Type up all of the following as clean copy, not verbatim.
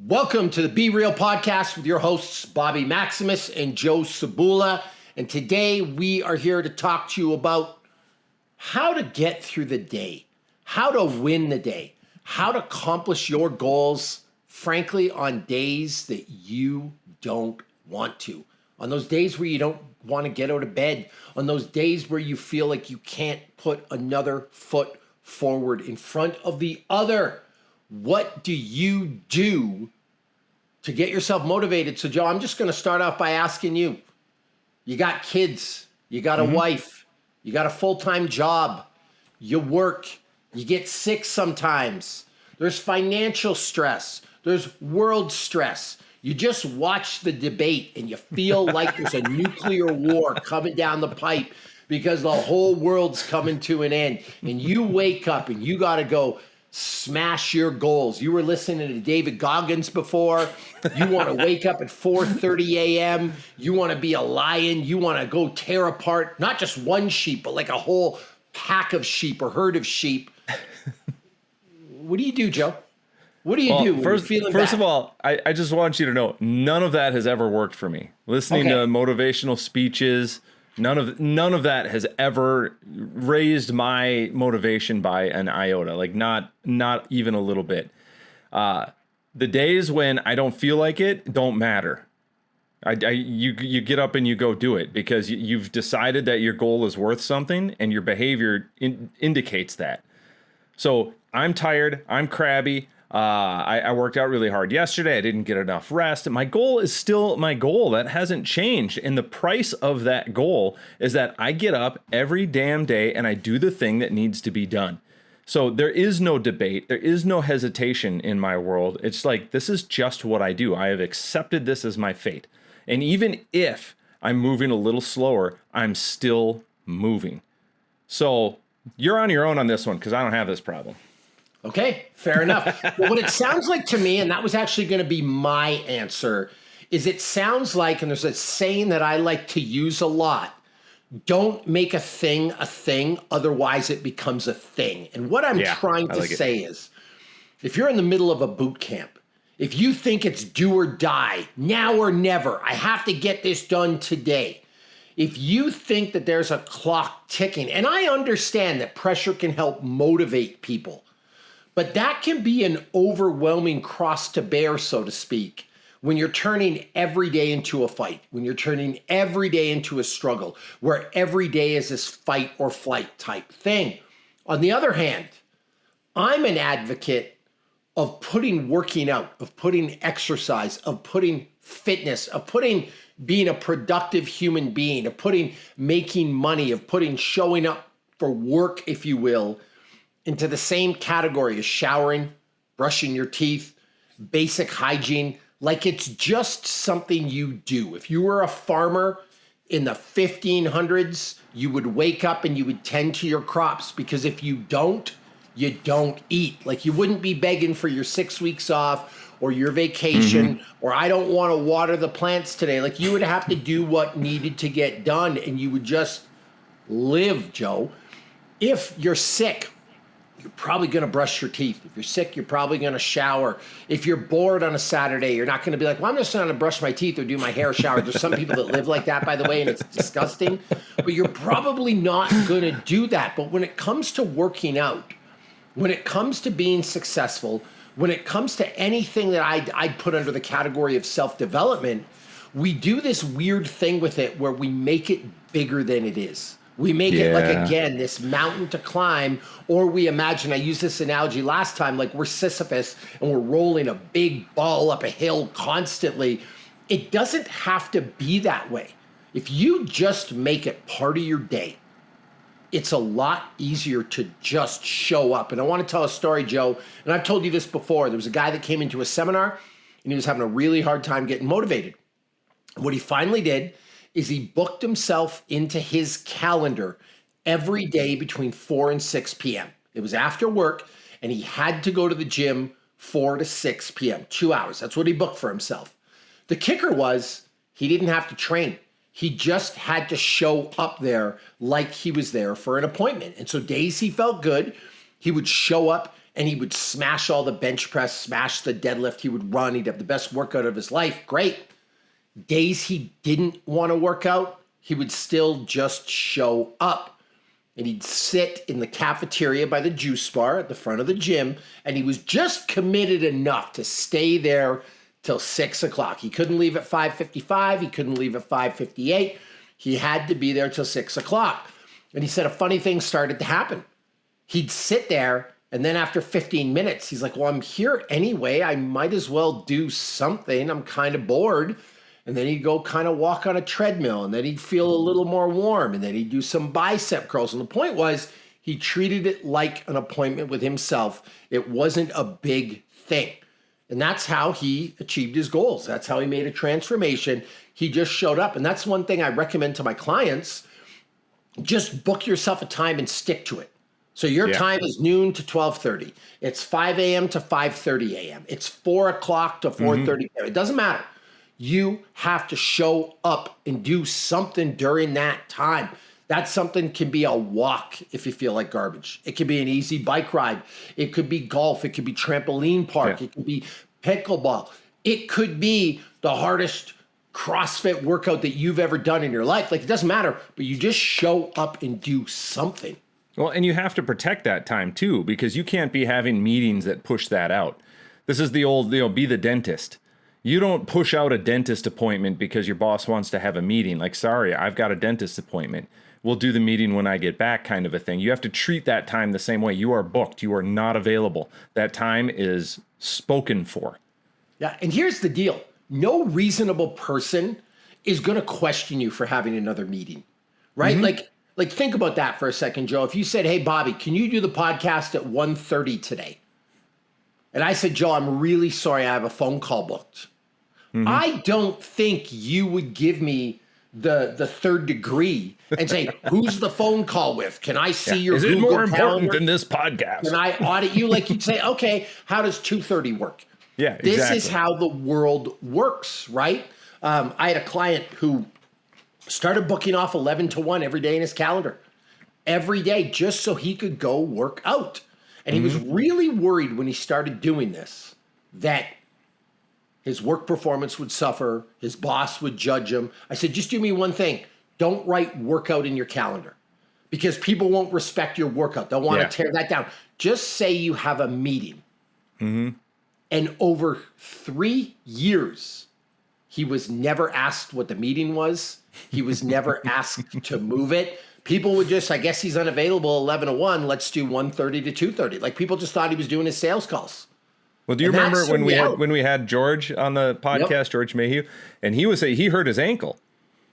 Welcome to the Be Real Podcast with your hosts, Bobby Maximus and Joe Cebula. And today we are here to talk to you about how to get through the day, how to win the day, how to accomplish your goals, frankly, on days that you don't want to, on those days where you don't want to get out of bed, on those days where you feel like you can't put another foot forward in front of the other. What do you do to get yourself motivated? So, Joe, I'm just going to start off by asking you, you got kids, you got a wife, you got a full-time job, you work, you get sick sometimes, there's financial stress, there's world stress. You just watch the debate and you feel like there's a nuclear war coming down the pipe because the whole world's coming to an end. And you wake up and you got to go smash your goals. You were listening to David Goggins before. You want to wake up at 4:30 a.m. You want to be a lion. You want to go tear apart, not just one sheep, but like a whole pack of sheep or herd of sheep. What do you do, Joe? What do you do when you're feeling First bad? of all, I just want you to know, none of that has ever worked for me. Listening to motivational speeches, none of that has ever raised my motivation by an iota, like not even a little bit. The days when I don't feel like it don't matter. You get up and you go do it because you've decided that your goal is worth something and your behavior indicates that. So I'm tired. I'm crabby. I worked out really hard yesterday. I didn't get enough rest. My goal is still my goal. That hasn't changed. And the price of that goal is that I get up every damn day and I do the thing that needs to be done. So there is no debate. There is no hesitation in my world. It's like, this is just what I do. I have accepted this as my fate. And even if I'm moving a little slower, I'm still moving. So you're on your own on this one because I don't have this problem. Okay, fair enough. Well, what it sounds like to me, and that was actually going to be my answer, is it sounds like, and there's a saying that I like to use a lot, don't make a thing, otherwise it becomes a thing. And what I'm trying to say is, if you're in the middle of a boot camp, if you think it's do or die, now or never, I have to get this done today. If you think that there's a clock ticking, and I understand that pressure can help motivate people, but that can be an overwhelming cross to bear, so to speak, when you're turning every day into a fight, when you're turning every day into a struggle, where every day is this fight or flight type thing. On the other hand, I'm an advocate of putting working out, of putting exercise, of putting fitness, of putting being a productive human being, of putting making money, of putting showing up for work, if you will, into the same category as showering, brushing your teeth, basic hygiene, like it's just something you do. If you were a farmer in the 1500s, you would wake up and you would tend to your crops, because if you don't eat. Like you wouldn't be begging for your 6 weeks off or your vacation, or I don't want to water the plants today. Like you would have to do what needed to get done and you would just live, Joe. If you're sick, you're probably going to brush your teeth. If you're sick, you're probably going to shower. If you're bored on a Saturday, you're not going to be like, well, I'm just going to brush my teeth or do my hair, shower. There's some people that live like that, by the way, and it's disgusting. But you're probably not going to do that. But when it comes to working out, when it comes to being successful, when it comes to anything that I'd put under the category of self-development, we do this weird thing with it where we make it bigger than it is. We make it like, again, this mountain to climb, or we imagine, I used this analogy last time, like we're Sisyphus and we're rolling a big ball up a hill constantly. It doesn't have to be that way. If you just make it part of your day, it's a lot easier to just show up. And I want to tell a story, Joe, and I've told you this before. There was a guy that came into a seminar and he was having a really hard time getting motivated. What he finally did is he booked himself into his calendar every day between 4 and 6 p.m. It was after work, and he had to go to the gym 4 to 6 p.m., 2 hours. That's what he booked for himself. The kicker was he didn't have to train. He just had to show up there like he was there for an appointment. And so days he felt good, he would show up and he would smash all the bench press, smash the deadlift. He would run. He'd have the best workout of his life. Great. Days he didn't want to work out, he would still just show up. And he'd sit in the cafeteria by the juice bar at the front of the gym, and he was just committed enough to stay there till 6 o'clock. He couldn't leave at 5:55. He couldn't leave at 5:58. He had to be there till 6 o'clock. And he said a funny thing started to happen. He'd sit there, and then after 15 minutes, he's like, well, I'm here anyway. I might as well do something. I'm kind of bored. And then he'd go kind of walk on a treadmill, and then he'd feel a little more warm, and then he'd do some bicep curls. And the point was, he treated it like an appointment with himself. It wasn't a big thing. And that's how he achieved his goals. That's how he made a transformation. He just showed up. And that's one thing I recommend to my clients. Just book yourself a time and stick to it. So your time is noon to 12:30. It's 5 a.m. to 5:30 a.m. It's 4 o'clock to 4:30 p.m. It doesn't matter. You have to show up and do something during that time. That something can be a walk if you feel like garbage. It could be an easy bike ride. It could be golf. It could be trampoline park. It could be pickleball. It could be the hardest CrossFit workout that you've ever done in your life. Like, it doesn't matter, but you just show up and do something. Well, and you have to protect that time too, because you can't be having meetings that push that out. This is the old, be the dentist. You don't push out a dentist appointment because your boss wants to have a meeting. Like, sorry, I've got a dentist appointment. We'll do the meeting when I get back, kind of a thing. You have to treat that time the same way. You are booked. You are not available. That time is spoken for. Yeah, and here's the deal. No reasonable person is going to question you for having another meeting, right? Like think about that for a second, Joe. If you said, hey, Bobby, can you do the podcast at 1:30 today? And I said, Joe, I'm really sorry. I have a phone call booked. I don't think you would give me the third degree and say, who's the phone call with? Can I see your Google Is it more calendar? important than this podcast? Can I audit you? Like, you'd say, okay, how does 2:30 work? Yeah, exactly. This is how the world works, right? I had a client who started booking off 11 to 1 every day in his calendar. Every day, just so he could go work out. And he was really worried when he started doing this that his work performance would suffer, his boss would judge him. I said, just do me one thing. Don't write workout in your calendar, because people won't respect your workout. They'll want to tear that down. Just say you have a meeting. And over 3 years, he was never asked what the meeting was. He was never asked to move it. People would just, I guess he's unavailable 11 to 1. Let's do 1:30 to 2:30. Like, people just thought he was doing his sales calls. Well, do you remember when we had George on the podcast, George Mayhew, and he was saying he hurt his ankle,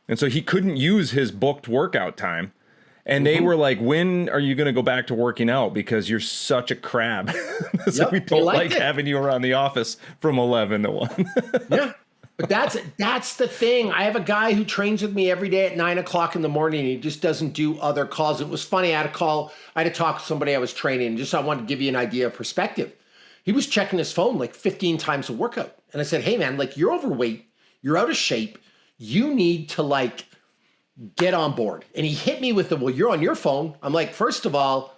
and so he couldn't use his booked workout time. And they were like, when are you going to go back to working out? Because you're such a crab. So we don't like having you around the office from 11 to 1. Yeah. But that's the thing. I have a guy who trains with me every day at 9 o'clock in the morning. He just doesn't do other calls. It was funny. I had to talk to somebody I was training. Just, I wanted to give you an idea of perspective. He was checking his phone like 15 times a workout. And I said, hey man, like, you're overweight. You're out of shape. You need to like get on board. And he hit me with well, you're on your phone. I'm like, first of all,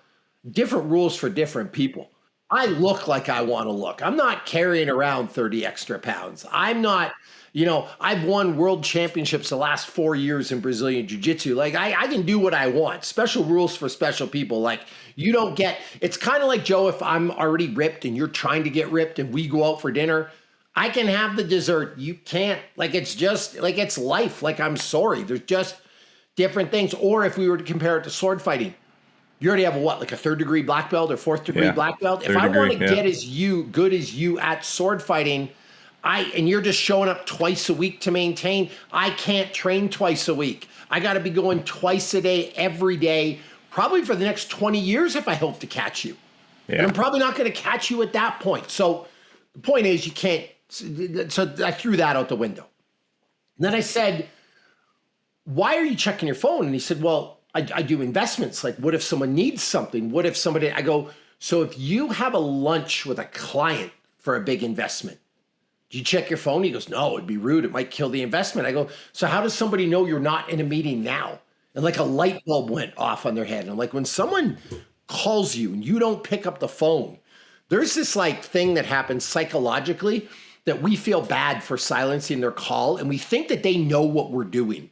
different rules for different people. I look like I want to look. I'm not carrying around 30 extra pounds. I'm not, I've won world championships the last 4 years in Brazilian Jiu-Jitsu. Like, I can do what I want. Special rules for special people. Like, you don't get, it's kind of like, Joe, if I'm already ripped and you're trying to get ripped and we go out for dinner, I can have the dessert. You can't. Like, it's just, like, it's life. Like, I'm sorry. There's just different things. Or if we were to compare it to sword fighting, you already have like a 3rd degree black belt or 4th degree black belt. If I want to get good as you at sword fighting, and you're just showing up twice a week to maintain, I can't train twice a week. I got to be going twice a day, every day, probably for the next 20 years if I hope to catch you. And I'm probably not going to catch you at that point. So the point is, you can't. So I threw that out the window. And then I said, why are you checking your phone? And he said, well, I do investments. Like, what if someone needs something? What if somebody, I go, so if you have a lunch with a client for a big investment, do you check your phone? He goes, no, it'd be rude. It might kill the investment. I go, so how does somebody know you're not in a meeting now? And like a light bulb went off on their head. And I'm like, when someone calls you and you don't pick up the phone, There's this like thing that happens psychologically that we feel bad for silencing their call, and we think that they know what we're doing,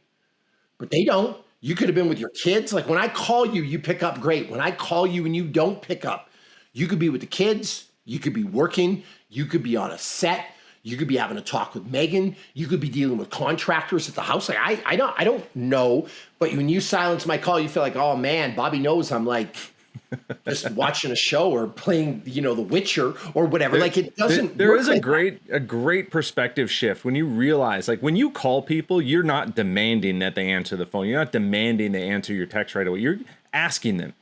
but they don't. You could have been with your kids. Like when I call you, you pick up great. When I call you and you don't pick up, you could be with the kids. You could be working. You could be on a set. You could be having a talk with Megan. You could be dealing with contractors at the house. Like I don't know. But when you silence my call, you feel like, oh man, Bobby knows I'm like just watching a show or playing, The Witcher or whatever. Like it doesn't. There is a great perspective shift when you realize, like when you call people, you're not demanding that they answer the phone. You're not demanding they answer your text right away. You're asking them.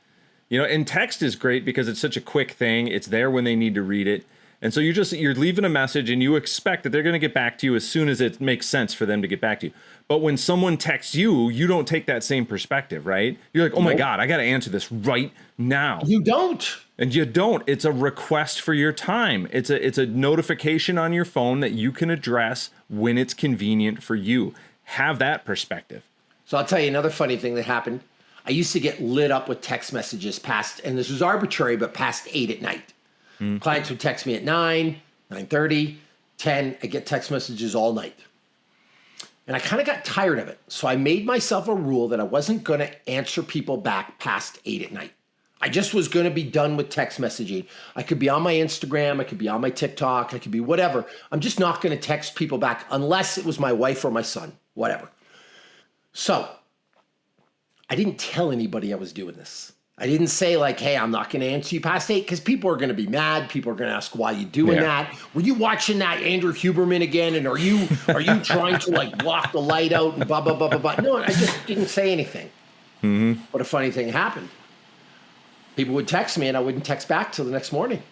And text is great because it's such a quick thing. It's there when they need to read it. And so you're leaving a message and you expect that they're going to get back to you as soon as it makes sense for them to get back to you. But when someone texts you, you don't take that same perspective, right? You're like, oh my God, I got to answer this right now. You don't. And you don't. It's a request for your time. It's a notification on your phone that you can address when it's convenient for you. Have that perspective. So I'll tell you another funny thing that happened. I used to get lit up with text messages and this was arbitrary, but past 8 at night. Clients would text me at 9, 9:30, 10. I get text messages all night. And I kind of got tired of it. So I made myself a rule that I wasn't going to answer people back past 8 at night. I just was going to be done with text messaging. I could be on my Instagram. I could be on my TikTok. I could be whatever. I'm just not going to text people back unless it was my wife or my son, whatever. So I didn't tell anybody I was doing this. I didn't say like, hey, I'm not going to answer you past 8 because people are going to be mad. People are going to ask why you doing that. Were you watching that Andrew Huberman again? And are you trying to like block the light out and blah, blah, blah, blah, blah. No, I just didn't say anything. But a funny thing happened. People would text me and I wouldn't text back till the next morning.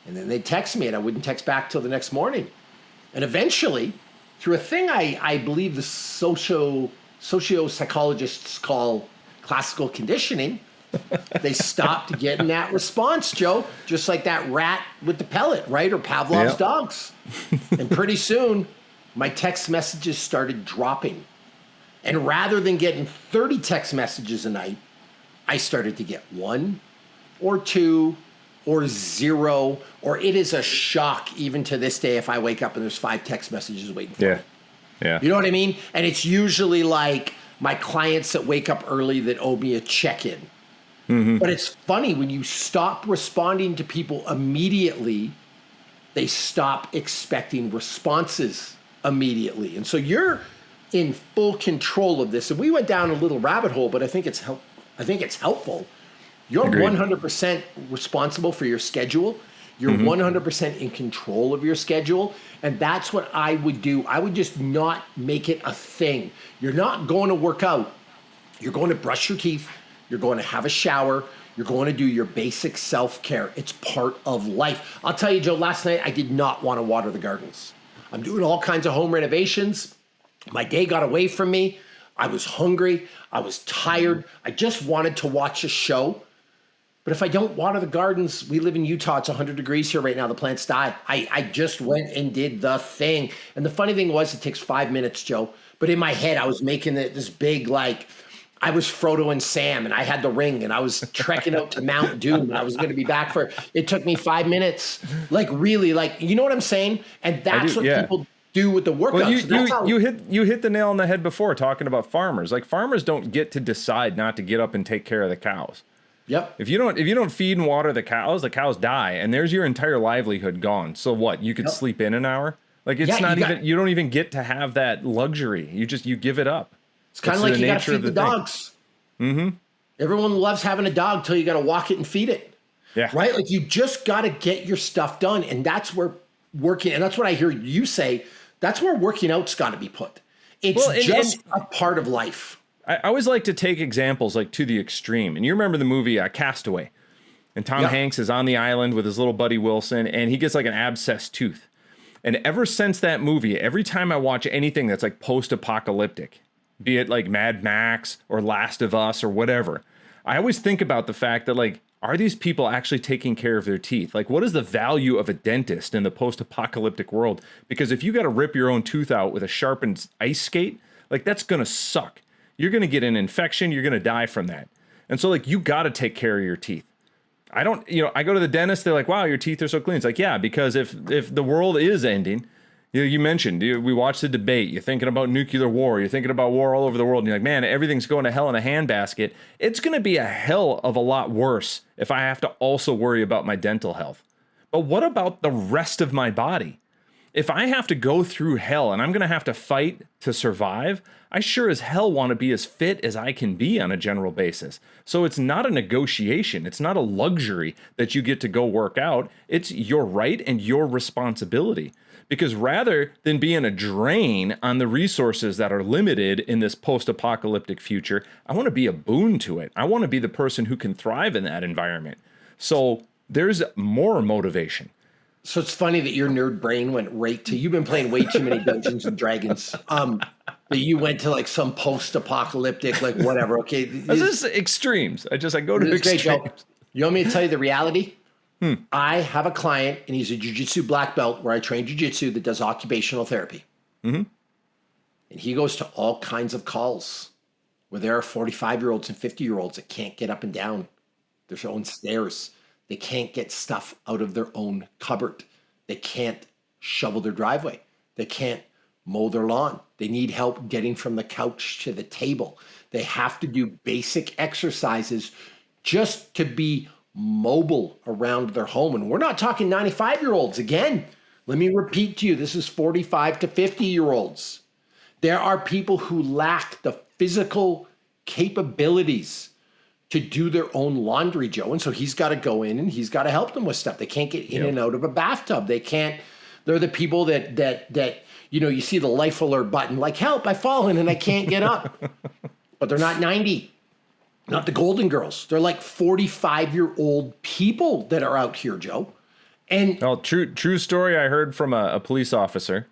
And then they'd text me and I wouldn't text back till the next morning. And eventually, through a thing I believe the socio-psychologists call classical conditioning, they stopped getting that response, Joe, just like that rat with the pellet, right? Or Pavlov's dogs. And pretty soon, my text messages started dropping. And rather than getting 30 text messages a night, I started to get 1 or 2 or 0, or it is a shock even to this day if I wake up and there's 5 text messages waiting for me. Yeah. You know what I mean? And it's usually like my clients that wake up early that owe me a check-in. But it's funny, when you stop responding to people immediately, they stop expecting responses immediately. And so you're in full control of this. And we went down a little rabbit hole, but I think it's helpful. You're 100% responsible for your schedule. You're 100% in control of your schedule. And that's what I would do. I would just not make it a thing. You're not going to work out. You're going to brush your teeth. You're going to have a shower. You're going to do your basic self-care. It's part of life. I'll tell you, Joe, last night I did not want to water the gardens. I'm doing all kinds of home renovations. My day got away from me. I was hungry. I was tired. I just wanted to watch a show. But if I don't water the gardens, we live in Utah. It's 100 degrees here right now. The plants die. I just went and did the thing. And the funny thing was, it takes 5 minutes, Joe. But in my head, I was making this big, like, I was Frodo and Sam, and I had the ring, and I was trekking out to Mount Doom, and I was going to be back it took me 5 minutes. Like, really, like, you know what I'm saying? And that's what people do with the workouts. Well, you hit the nail on the head before talking about farmers. Like, farmers don't get to decide not to get up and take care of the cows. Yep. If you don't feed and water the cows die, and there's your entire livelihood gone. So what? You could sleep in an hour? Like, it's you don't even get to have that luxury. You give it up. It's kind of like you got to feed the dogs. Everyone loves having a dog till you got to walk it and feed it. Yeah. Right? Like, you just got to get your stuff done. And that's where and that's what I hear you say, that's where working out's got to be put. It's a part of life. I always like to take examples like to the extreme. And you remember the movie Castaway. And Tom Hanks is on the island with his little buddy Wilson, and he gets like an abscessed tooth. And ever since that movie, every time I watch anything that's like post-apocalyptic, be it like Mad Max or Last of Us or whatever, I always think about the fact that, like, are these people actually taking care of their teeth? Like, what is the value of a dentist in the post-apocalyptic world? Because if you got to rip your own tooth out with a sharpened ice skate, like, that's going to suck. You're going to get an infection. You're going to die from that. And so, like, you got to take care of your teeth. I don't, I go to the dentist. They're like, wow, your teeth are so clean. It's like, yeah, because if the world is ending, you mentioned, we watched the debate. You're thinking about nuclear war. You're thinking about war all over the world. And you're like, man, everything's going to hell in a handbasket. It's going to be a hell of a lot worse if I have to also worry about my dental health. But what about the rest of my body? If I have to go through hell and I'm going to have to fight to survive, I sure as hell want to be as fit as I can be on a general basis. So it's not a negotiation. It's not a luxury that you get to go work out. It's your right and your responsibility. Because rather than being a drain on the resources that are limited in this post-apocalyptic future, I want to be a boon to it. I want to be the person who can thrive in that environment. So there's more motivation. So it's funny that your nerd brain went right to, you've been playing way too many Dungeons and Dragons. That you went to like some post-apocalyptic, like whatever. Okay. This is extremes. I go to extremes. Great, you want me to tell you the reality? I have a client, and he's a jiu-jitsu black belt where I train jiu-jitsu that does occupational therapy. Mm-hmm. And he goes to all kinds of calls where there are 45-year-olds and 50-year-olds that can't get up and down their own stairs. They can't get stuff out of their own cupboard. They can't shovel their driveway. They can't mow their lawn. They need help getting from the couch to the table. They have to do basic exercises just to be mobile around their home. And we're not talking 95-year-olds. Again, let me repeat to you, this is 45 to 50-year-olds. There are people who lack the physical capabilities to do their own laundry, Joe. And so he's got to go in and he's got to help them with stuff. They can't get in and out of a bathtub. They're the people that you see the life alert button, like, help, I've fallen and I can't get up. But they're not 90. Not the Golden Girls. They're like 45-year-old people that are out here, Joe. And true story I heard from a police officer.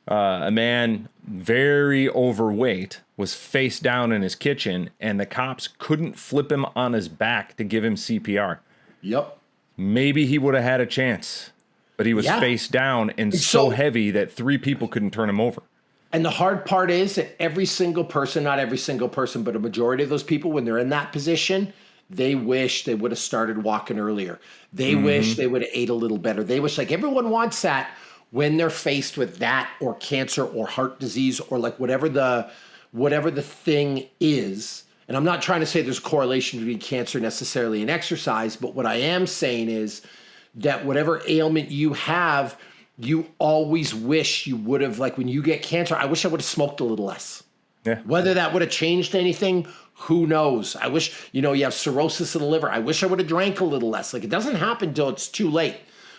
A man very overweight was face down in his kitchen, and the cops couldn't flip him on his back to give him CPR. Yep. Maybe he would have had a chance, but he was face down and so heavy that 3 people couldn't turn him over. And the hard part is that every single person, not every single person, but a majority of those people, when they're in that position, they wish they would have started walking earlier. They wish they would have ate a little better. They wish, like everyone wants that when they're faced with that or cancer or heart disease or like whatever the thing is. And I'm not trying to say there's a correlation between cancer necessarily and exercise, but what I am saying is that whatever ailment you have, you always wish you would have, like when you get cancer, I wish I would have smoked a little less. Yeah. Whether that would have changed anything, who knows? I wish, you have cirrhosis of the liver. I wish I would have drank a little less. Like it doesn't happen until it's too late.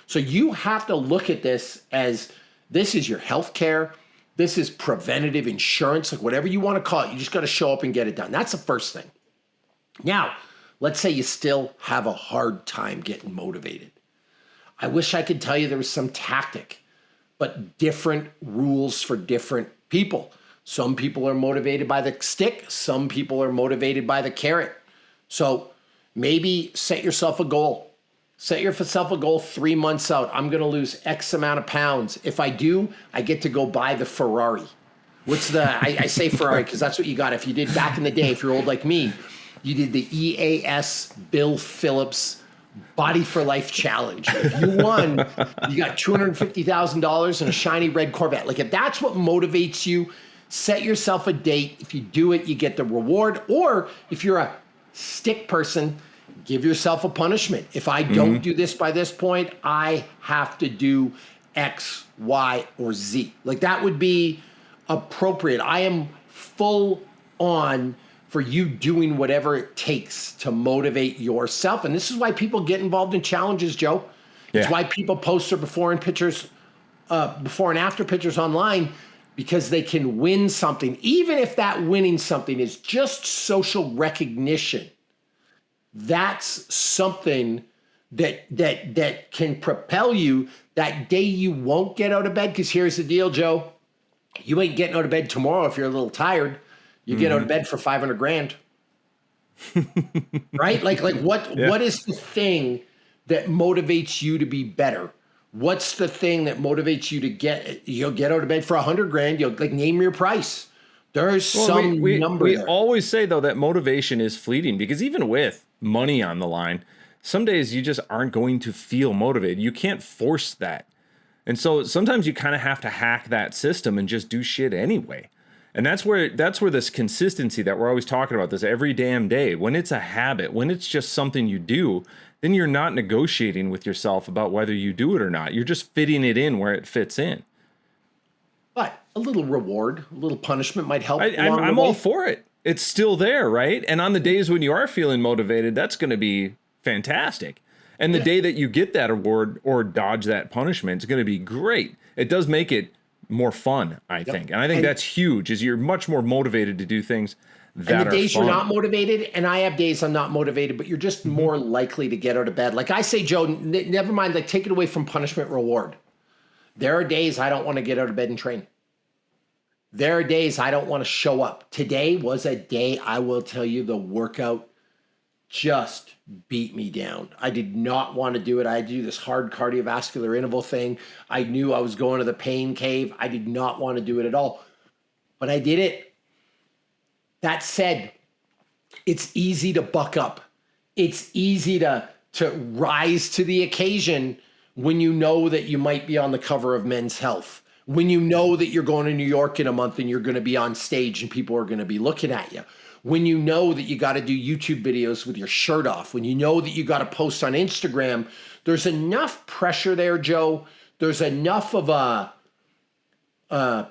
So you have to look at this as this is your health care. This is preventative insurance, like whatever you want to call it. You just got to show up and get it done. That's the first thing. Now, let's say you still have a hard time getting motivated. I wish I could tell you there was some tactic, but different rules for different people. Some people are motivated by the stick. Some people are motivated by the carrot. So maybe set yourself a goal. Set yourself a goal 3 months out. I'm going to lose X amount of pounds. If I do, I get to go buy the Ferrari. I say Ferrari because that's what you got. If you did back in the day, if you're old like me, you did the EAS Bill Phillips Body for Life Challenge. If you won, you got $250,000 and a shiny red Corvette. Like if that's what motivates you, set yourself a date. If you do it, you get the reward. Or if you're a stick person, give yourself a punishment. If I don't do this by this point, I have to do X, Y, or Z. Like that would be appropriate. I am full on for you doing whatever it takes to motivate yourself. And this is why people get involved in challenges, Joe. Yeah. It's why people post their before and after pictures online, because they can win something. Even if that winning something is just social recognition, that's something that can propel you that day you won't get out of bed. Because here's the deal, Joe. You ain't getting out of bed tomorrow if you're a little tired. You get out of bed for $500,000, right? Like what is the thing that motivates you to be better? What's the thing that motivates you to you'll get out of bed for $100,000? You'll like name your price. There's some number. We there. always say though that motivation is fleeting because even with money on the line, some days you just aren't going to feel motivated. You can't force that. And so sometimes you kind of have to hack that system and just do shit anyway. And that's where this consistency that we're always talking about, this every damn day, when it's a habit, when it's just something you do, then you're not negotiating with yourself about whether you do it or not. You're just fitting it in where it fits in. But a little reward, a little punishment might help. I'm all for it. It's still there, right? And on the days when you are feeling motivated, that's going to be fantastic. And the day that you get that award or dodge that punishment, it's going to be great. It does make it more fun, I think. And I think that's huge, is you're much more motivated to do things that are fun. And the days you're not motivated, and I have days I'm not motivated, but you're just more likely to get out of bed. Like I say, Joe, never mind, like take it away from punishment reward. There are days I don't want to get out of bed and train. There are days I don't want to show up. Today was a day, I will tell you, the workout just beat me down. I did not want to do it. I had to do this hard cardiovascular interval thing. I knew I was going to the pain cave. I did not want to do it at all, but I did it. That said, it's easy to buck up. It's easy to rise to the occasion when you know that you might be on the cover of Men's Health, when you know that you're going to New York in a month and you're going to be on stage and people are going to be looking at you. When you know that you got to do YouTube videos with your shirt off, when you know that you got to post on Instagram, there's enough pressure there, Joe. There's enough of I'm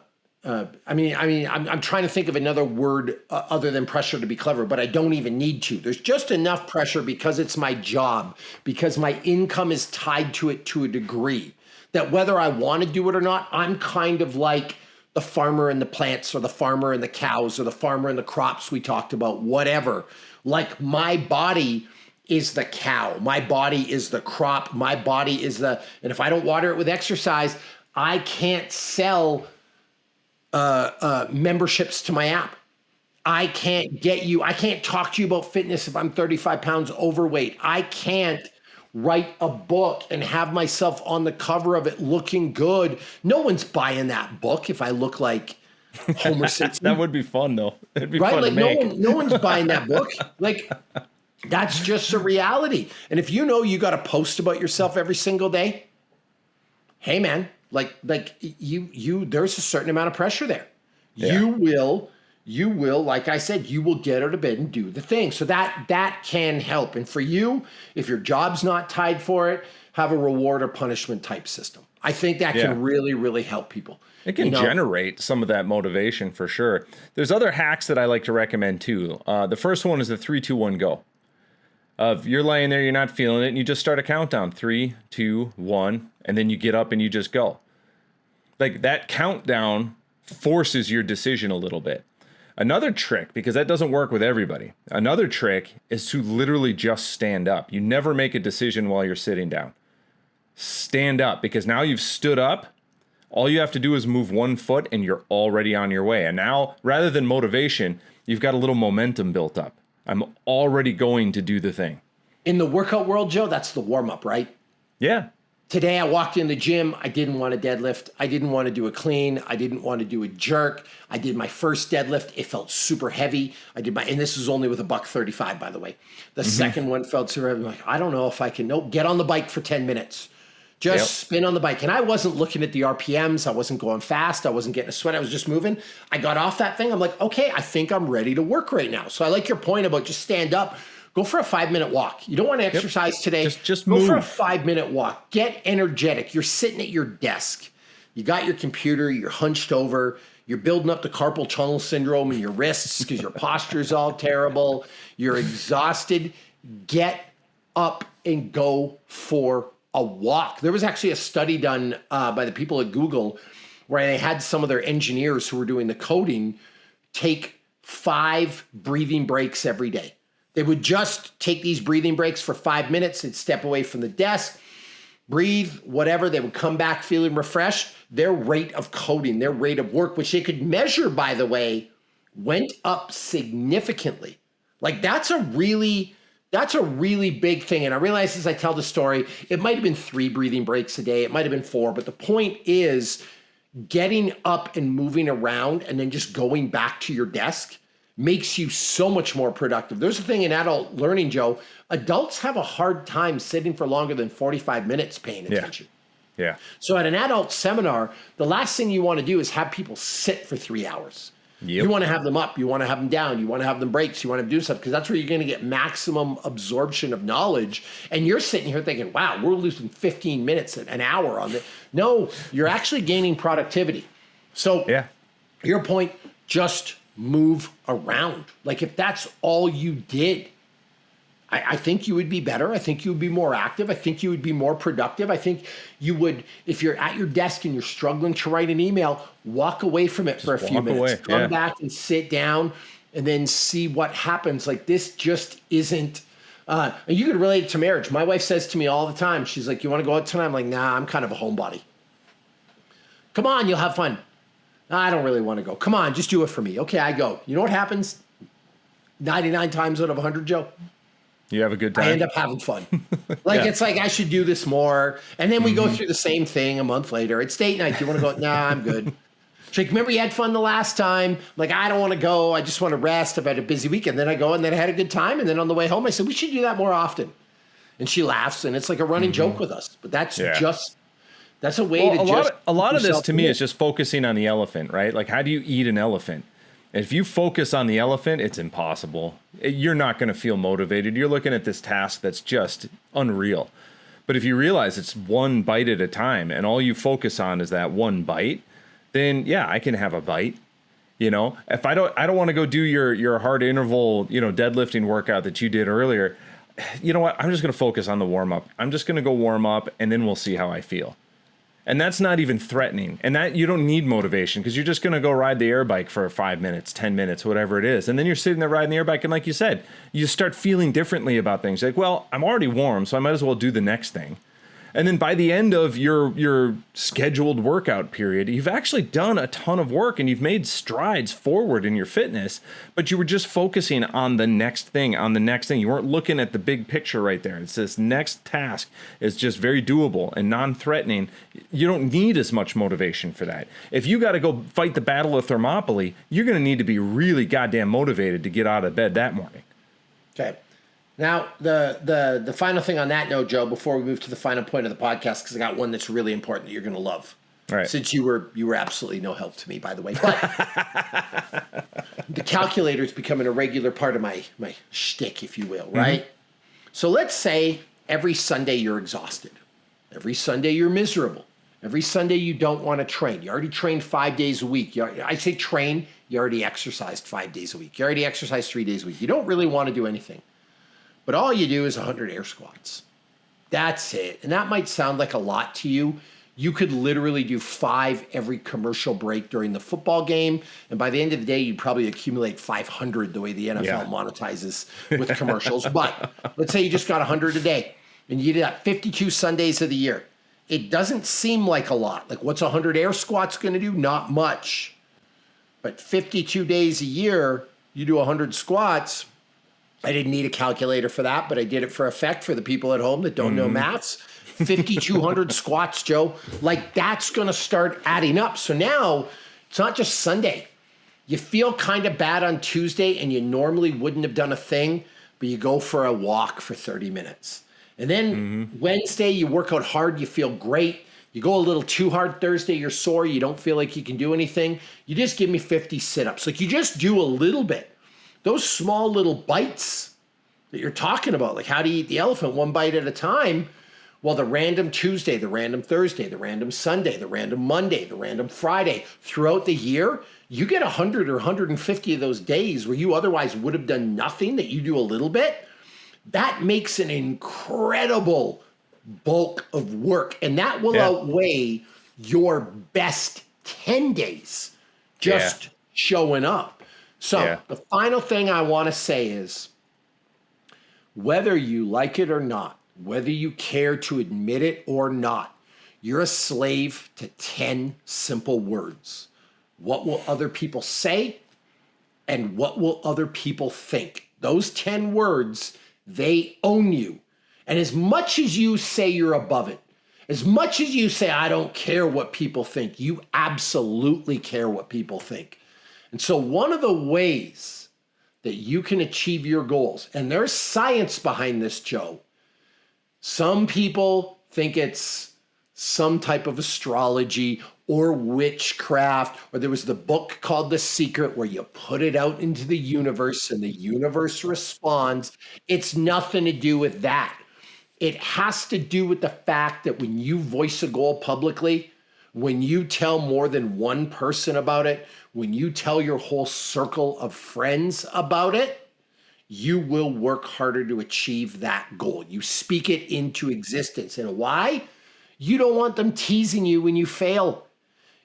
trying to think of another word other than pressure to be clever, but I don't even need to. There's just enough pressure because it's my job, because my income is tied to it to a degree, that whether I want to do it or not, I'm kind of like the farmer and the plants, or the farmer and the cows, or the farmer and the crops we talked about, whatever. Like my body is the cow. My body is the crop. My body is and if I don't water it with exercise, I can't sell memberships to my app. I can't talk to you about fitness if I'm 35 pounds overweight. I can't write a book and have myself on the cover of it looking good. No one's buying that book if I look like Homer Simpson. That would be fun though. It'd be fun to make. No one's buying that book. Like that's just a reality. And if you know you got to post about yourself every single day, hey man, like you there's a certain amount of pressure there. Yeah. You will, like I said, you will get out of bed and do the thing. So that can help. And for you, if your job's not tied for it, have a reward or punishment type system. I think that can really, really help people. It can generate some of that motivation for sure. There's other hacks that I like to recommend too. The first one is the 3, 2, 1, go. You're laying there, you're not feeling it, and you just start a countdown. 3, 2, 1, and then you get up and you just go. Like that countdown forces your decision a little bit. Another trick, because that doesn't work with everybody, another trick is to literally just stand up. You never make a decision while you're sitting down. Stand up, because now you've stood up. All you have to do is move one foot and you're already on your way. And now, rather than motivation, you've got a little momentum built up. I'm already going to do the thing. In the workout world, Joe, that's the warm-up, right? Yeah. Today I walked in the gym. I didn't want to deadlift. I didn't want to do a clean. I didn't want to do a jerk. I did my first deadlift. It felt super heavy. And this was only with a $135, by the way. The second one felt super heavy. I'm like, I don't know if I can. Nope. Get on the bike for 10 minutes. Just spin on the bike. And I wasn't looking at the RPMs. I wasn't going fast. I wasn't getting a sweat. I was just moving. I got off that thing. I'm like, okay, I think I'm ready to work right now. So I like your point about just stand up. Go for a 5-minute walk. You don't want to exercise today. Just go move. For a 5-minute walk. Get energetic. You're sitting at your desk. You got your computer. You're hunched over. You're building up the carpal tunnel syndrome in your wrists because your posture's all terrible. You're exhausted. Get up and go for a walk. There was actually a study done by the people at Google where they had some of their engineers who were doing the coding take 5 breathing breaks every day. They would just take these breathing breaks for 5 minutes. They'd step away from the desk, breathe, whatever. They would come back feeling refreshed. Their rate of coding, their rate of work, which they could measure, by the way, went up significantly. Like that's a really big thing. And I realize as I tell the story, it might have been 3 breathing breaks a day. It might have been 4. But the point is getting up and moving around and then just going back to your desk makes you so much more productive. There's a thing in adult learning, Joe. Adults have a hard time sitting for longer than 45 minutes paying attention. Yeah. So at an adult seminar, the last thing you want to do is have people sit for 3 hours. Yep. You want to have them up. You want to have them down. You want to have them breaks. You want to do stuff because that's where you're going to get maximum absorption of knowledge. And you're sitting here thinking, wow, we're losing 15 minutes, an hour on this. No, you're actually gaining productivity. So your point, just move around. Like if that's all you did, I think you would be better. I think you would be more active. I think you would be more productive. I think you would, if you're at your desk and you're struggling to write an email, walk away from it for a few minutes. Come back and sit down and then see what happens. Like this just isn't, and you could relate it to marriage. My wife says to me all the time, she's like, you want to go out tonight? I'm like, nah, I'm kind of a homebody. Come on, you'll have fun. I don't really want to go. Come on, just do it for me. Okay, I go. You know what happens? 99 times out of 100, Joe? You have a good time. I end up having fun. Like, it's like, I should do this more. And then we go through the same thing a month later. It's date night. Do you want to go? Nah, I'm good. She's like, remember you had fun the last time? I'm like, I don't want to go. I just want to rest. I've had a busy weekend. Then I go and then I had a good time. And then on the way home, I said, we should do that more often. And she laughs and it's like a running joke with us. But that's that's a way to a lot of this to me is just focusing on the elephant, right? Like, how do you eat an elephant? If you focus on the elephant, it's impossible. You're not going to feel motivated. You're looking at this task that's just unreal. But if you realize it's one bite at a time and all you focus on is that one bite, then I can have a bite. You know, if I don't want to go do your hard interval, deadlifting workout that you did earlier. You know what? I'm just going to focus on the warm up. I'm just going to go warm up and then we'll see how I feel. And that's not even threatening. And that you don't need motivation because you're just going to go ride the air bike for 5 minutes, 10 minutes, whatever it is. And then you're sitting there riding the air bike. And like you said, you start feeling differently about things. Like, well, I'm already warm, so I might as well do the next thing. And then by the end of your scheduled workout period, you've actually done a ton of work and you've made strides forward in your fitness, but you were just focusing on the next thing, You weren't looking at the big picture right there. It's this next task is just very doable and non-threatening. You don't need as much motivation for that. If you got to go fight the Battle of Thermopylae, you're going to need to be really goddamn motivated to get out of bed that morning. Okay. Now, the final thing on that note, Joe, before we move to the final point of the podcast, because I got one that's really important that you're going to love. All right. Since you were absolutely no help to me, by the way. But the calculator is becoming a regular part of my shtick, if you will, right? So let's say every Sunday you're exhausted. Every Sunday you're miserable. Every Sunday you don't want to train. You already trained 5 days a week. I say train, you already exercised 5 days a week. You already exercised 3 days a week. You don't really want to do anything. But all you do is 100 air squats. That's it. And that might sound like a lot to you. You could literally do 5 every commercial break during the football game. And by the end of the day, you'd probably accumulate 500 the way the NFL monetizes with commercials. But let's say you just got 100 a day and you did that 52 Sundays of the year. It doesn't seem like a lot. Like what's 100 air squats going to do? Not much. But 52 days a year, you do 100 squats. I didn't need a calculator for that, but I did it for effect for the people at home that don't know maths. 5,200 squats, Joe. Like that's going to start adding up. So now it's not just Sunday. You feel kind of bad on Tuesday and you normally wouldn't have done a thing, but you go for a walk for 30 minutes. And then Wednesday, you work out hard. You feel great. You go a little too hard Thursday. You're sore. You don't feel like you can do anything. You just give me 50 sit-ups. Like you just do a little bit. Those small little bites that you're talking about, like how to eat the elephant one bite at a time. Well, the random Tuesday, the random Thursday, the random Sunday, the random Monday, the random Friday, throughout the year, you get 100 or 150 of those days where you otherwise would have done nothing that you do a little bit. That makes an incredible bulk of work. And that will outweigh your best 10 days just showing up. So the final thing I want to say is whether you like it or not, whether you care to admit it or not, you're a slave to 10 simple words. What will other people say? And what will other people think? Those 10 words, they own you. And as much as you say you're above it, as much as you say, I don't care what people think, you absolutely care what people think. And so one of the ways that you can achieve your goals, and there's science behind this, Joe. Some people think it's some type of astrology or witchcraft, or there was the book called The Secret where you put it out into the universe and the universe responds. It's nothing to do with that. It has to do with the fact that when you voice a goal publicly, when you tell more than one person about it, when you tell your whole circle of friends about it, you will work harder to achieve that goal. You speak it into existence. And why? You don't want them teasing you when you fail.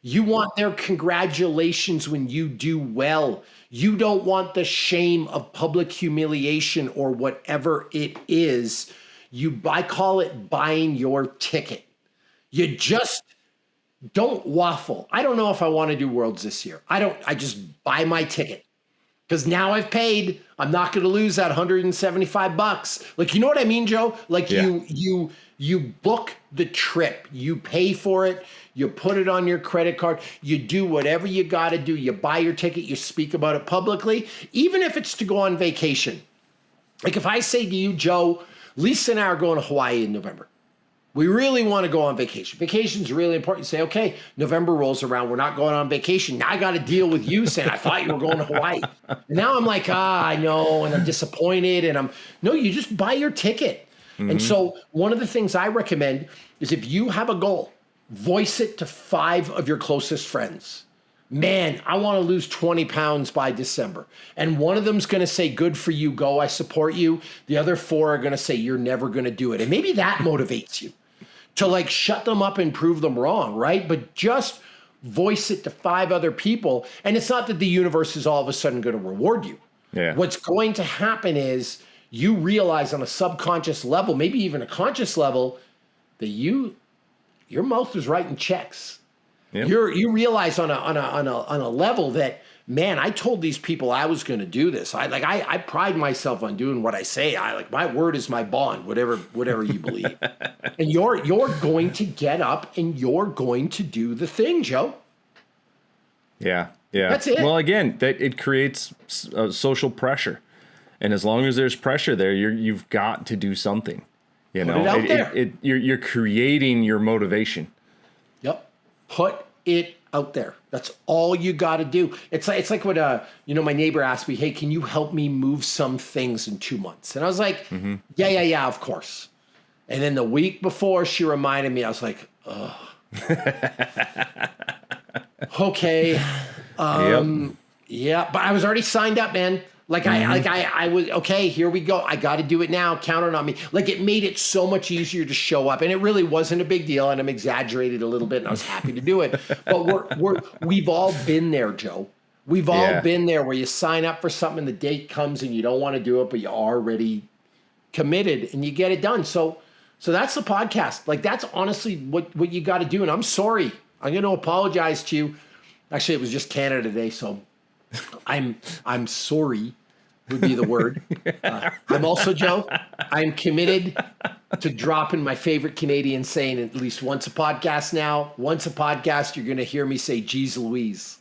You want their congratulations when you do well. You don't want the shame of public humiliation or whatever it is. I call it buying your ticket. You just don't waffle. I don't know if I want to do Worlds this year. I just buy my ticket. Because now I've paid, I'm not going to lose that $175. Like, you know what I mean, Joe? Like you book the trip, you pay for it, you put it on your credit card, you do whatever you got to do. You buy your ticket, you speak about it publicly, even if it's to go on vacation. Like if I say to you, Joe, Lisa and I are going to Hawaii in November. We really want to go on vacation. Vacation's really important. You say, okay, November rolls around. We're not going on vacation. Now I got to deal with you saying, I thought you were going to Hawaii. And now I'm like, I know, and I'm disappointed. No, you just buy your ticket. Mm-hmm. And so one of the things I recommend is if you have a goal, voice it to 5 of your closest friends. Man, I want to lose 20 pounds by December. And one of them's going to say, good for you, go, I support you. The other 4 are going to say, you're never going to do it. And maybe that motivates you to like shut them up and prove them wrong, right? But just voice it to 5 other people. And it's not that the universe is all of a sudden going to reward you. Yeah. What's going to happen is you realize on a subconscious level, maybe even a conscious level, that your mouth is writing checks. Yep. You realize on a level that, man, I told these people I was going to do this. I pride myself on doing what I say. My word is my bond, whatever you believe. And you're going to get up and you're going to do the thing, Joe. Yeah. That's it. Well, again, it creates social pressure, and as long as there's pressure there, you've got to do something. You know, Put it out there. You're creating your motivation. Yep. Put it out there. That's all you got to do. It's like what my neighbor asked me, hey, can you help me move some things in 2 months? And I was like, yeah, of course. And then the week before she reminded me, I was like, ugh. Okay. Yeah, but I was already signed up, man. I was, okay, here we go. I got to do it now. Count it on me. Like, it made it so much easier to show up, and it really wasn't a big deal, and I'm exaggerated a little bit, and I was happy to do it. But we've all been there, Joe. We've all been there where you sign up for something, the date comes, and you don't want to do it, but you're already committed, and you get it done. So that's the podcast. Like, that's honestly what you got to do, and I'm sorry. I'm going to apologize to you. Actually, it was just Canada Day, so I'm sorry would be the word. I'm also, Joe, I'm committed to dropping my favorite Canadian saying at least once a podcast now. Once a podcast, you're going to hear me say, geez Louise.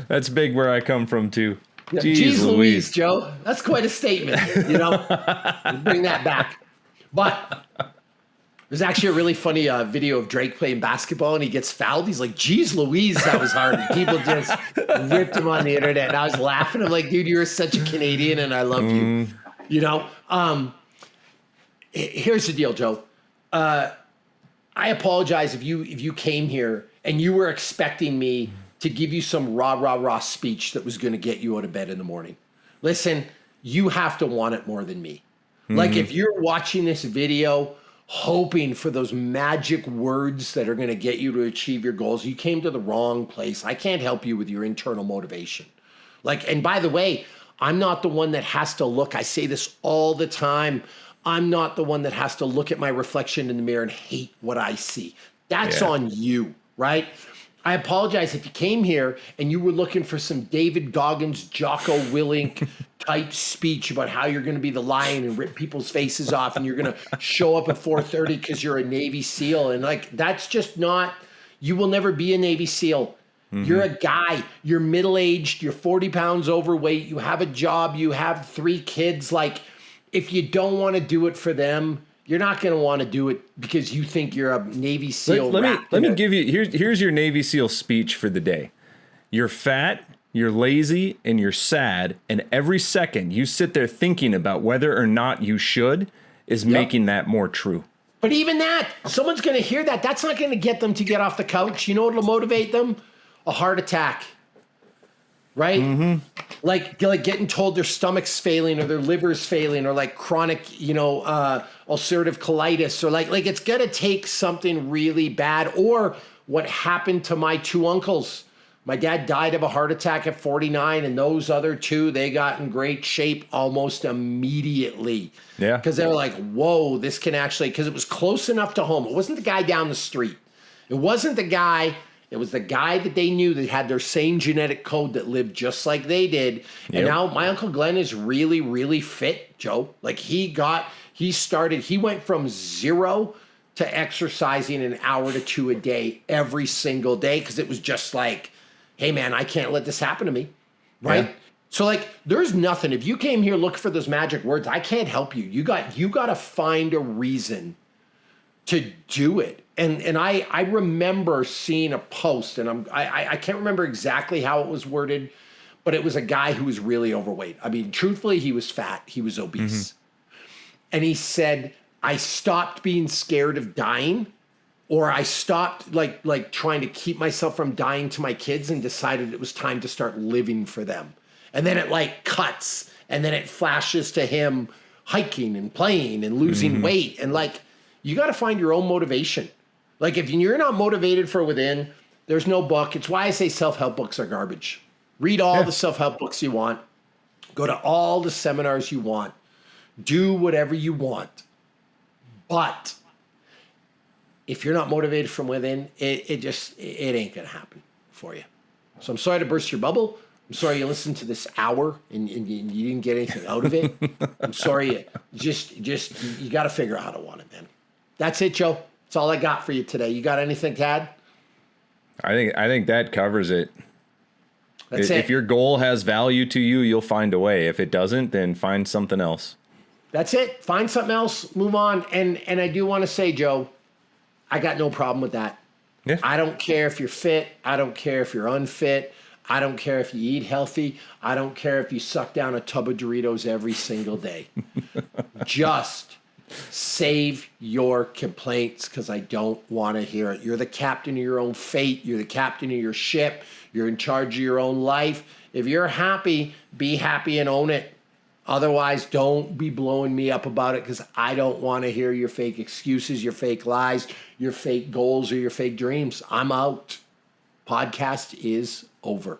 That's big where I come from, too. Yeah, geez Louise, Joe. That's quite a statement, you know. Bring that back. But there's actually a really funny video of Drake playing basketball and he gets fouled. He's like, geez Louise, that was hard. And people just ripped him on the internet. And I was laughing. I'm like, dude, you're such a Canadian and I love you. You know, here's the deal, Joe. I apologize if you came here and you were expecting me to give you some rah speech that was going to get you out of bed in the morning. Listen, you have to want it more than me. Like, if you're watching this video hoping for those magic words that are going to get you to achieve your goals, you came to the wrong place. I can't help you with your internal motivation. Like, and by the way, I'm not the one that has to look. I say this all the time. I'm not the one that has to look at my reflection in the mirror and hate what I see. That's on you, right? I apologize if you came here and you were looking for some David Goggins, Jocko Willink type speech about how you're going to be the lion and rip people's faces off and you're going to show up at 4:30 because you're a Navy SEAL. And like, that's just not, you will never be a Navy SEAL. You're a guy, you're middle-aged, you're 40 pounds overweight, you have a job, you have 3 kids. Like, if you don't want to do it for them, you're not going to want to do it because you think you're a Navy SEAL. Let me give you, here's your Navy SEAL speech for the day. You're fat, you're lazy, and you're sad. And every second you sit there thinking about whether or not you should is making that more true. But even that, someone's going to hear that. That's not going to get them to get off the couch. You know what'll motivate them? A heart attack, right? Like getting told their stomach's failing or their liver's failing or like chronic, ulcerative colitis or like it's going to take something really bad. Or what happened to my 2 uncles. My dad died of a heart attack at 49, and those other 2, they got in great shape almost immediately. Yeah. Because they were like, whoa, this can actually, because it was close enough to home. It wasn't the guy down the street. It wasn't the guy. It was the guy that they knew that had their same genetic code that lived just like they did. Yep. And now my Uncle Glenn is really, really fit, Joe. Like he went from 0 to exercising an hour to 2 a day every single day because it was just like, hey, man, I can't let this happen to me, right? Yeah. So like there's nothing. If you came here looking for those magic words, I can't help you. You got to find a reason to do it. And I remember seeing a post, and I can't remember exactly how it was worded, but it was a guy who was really overweight. I mean, truthfully, he was fat. He was obese. And he said, I stopped being scared of dying, or I stopped like trying to keep myself from dying to my kids and decided it was time to start living for them. And then it like cuts, and then it flashes to him hiking and playing and losing weight. And like, you got to find your own motivation. Like if you're not motivated for within, there's no book. It's why I say self-help books are garbage. Read all the self-help books you want. Go to all the seminars you want. Do whatever you want. But if you're not motivated from within, it ain't going to happen for you. So I'm sorry to burst your bubble. I'm sorry you listened to this hour and you didn't get anything out of it. I'm sorry. You got to figure out how to want it, man. That's it, Joe. That's all I got for you today. You got anything to add? I think that covers it. That's it. If your goal has value to you, you'll find a way. If it doesn't, then find something else. That's it. Find something else. Move on. And I do want to say, Joe, I got no problem with that. Yeah. I don't care if you're fit. I don't care if you're unfit. I don't care if you eat healthy. I don't care if you suck down a tub of Doritos every single day. Just save your complaints because I don't want to hear it. You're the captain of your own fate. You're the captain of your ship. You're in charge of your own life. If you're happy, be happy and own it. Otherwise, don't be blowing me up about it because I don't want to hear your fake excuses, your fake lies, your fake goals, or your fake dreams. I'm out. Podcast is over.